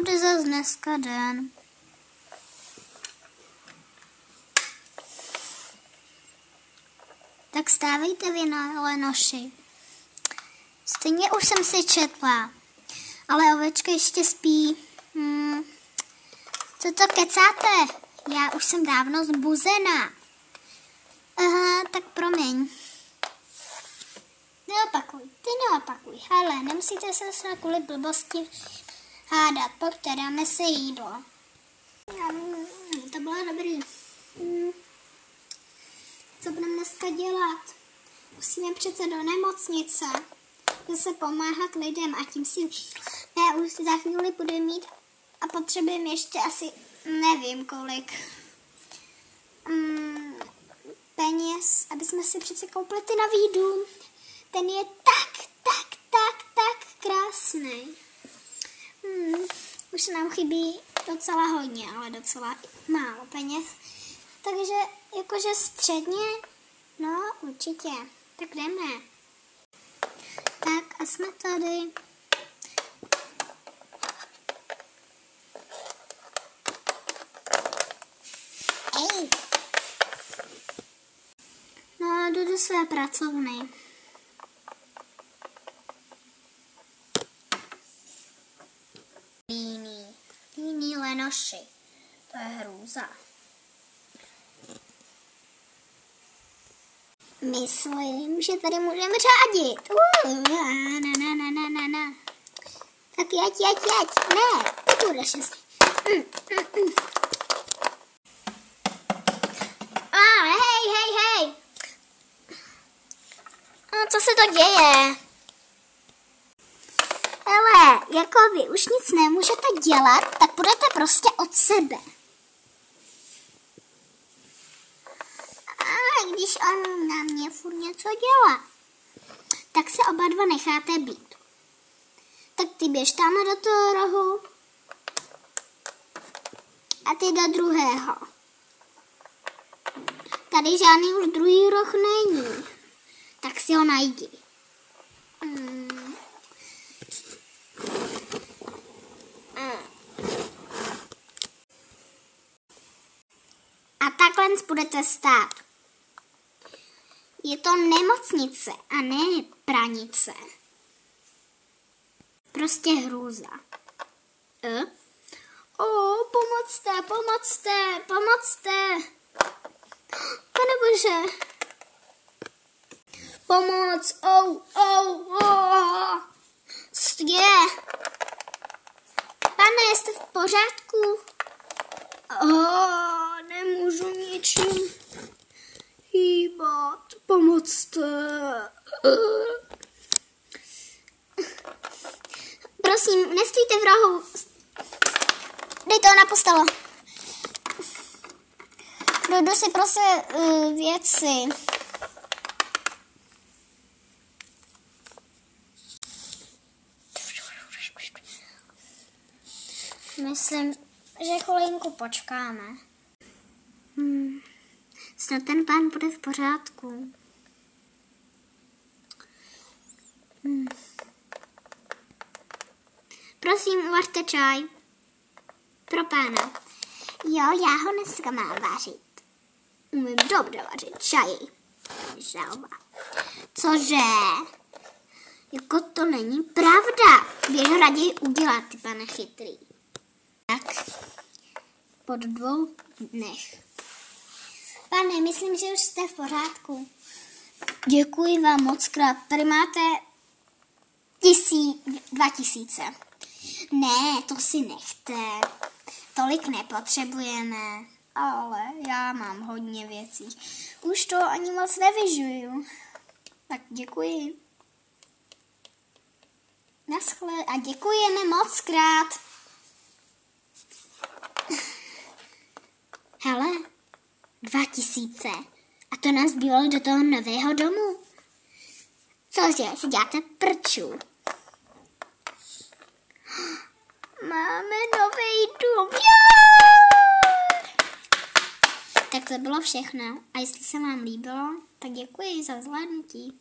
bude zas dneska den. Tak stávejte vy na lenoši. Stejně už jsem si četla, ale ovečka ještě spí. Co to kecáte? Já už jsem dávno zbuzená. Aha, tak promiň. Neopakuj. Hele, nemusíte se na kvůli blbosti hádat. Pojďte, dáme si jídlo. To bylo dobrý. Co budeme dneska dělat? Musíme přece do nemocnice. Zase pomáhat lidem a tím si ne, už za chvíli bude mít a potřebujeme ještě asi nevím kolik peněz, aby jsme si přece koupili ty nový dům. Ten je tak krásný. Už se nám chybí docela hodně, ale docela málo peněz. Takže jakože středně, no určitě. Tak jdeme. Tak a jsme tady. Ej. No, jdu do své pracovny. Líní lenoši. To je hrůza. Myslím, že tady můžeme řádit. Tak jeď. Ne, ty budeš asi. Hej. Co se to děje? Hele, jako vy už nic nemůžete dělat, tak budete prostě od sebe. A když on na mě furt něco dělá, tak se oba dva necháte být. Tak ty běž tam do toho rohu a ty do druhého. Tady žádný už druhý roh není, tak si ho najdi. A takhle budete stát. Je to nemocnice a ne pranice. Prostě hrůza. Pomocte. Pane Bože. Pomoc. Co je? Pane, jste v pořádku? Nemůžu ničím hýbat. Pomocte. Prosím, nestýjte v rohu. Dejte ho na postelu. Jdu si prostě věci. Myslím, že chvilinku počkáme. Snad ten pán bude v pořádku. Prosím, uvařte čaj. Pro pána. Jo, já ho dneska mám vařit. Umím dobře vařit čaj. Žalba. Cože? Jako to není pravda. Běž ho raději udělat, ty pane chytrý. Tak, po 2 dnech. Pane, myslím, že už jste v Děkuji vám moc krát. Tady máte 2000. Ne, to si nechte. Tolik nepotřebujeme. Ale já mám hodně věcí. Už to ani moc nevyžuju. Tak děkuji. Naschle a děkujeme moc krát. Hele, 2000. A to nás bylo do toho nového domu. Cože, si děláte prču? Máme nový dům. Tak to bylo všechno. A jestli se vám líbilo, tak děkuji za zhlédnutí.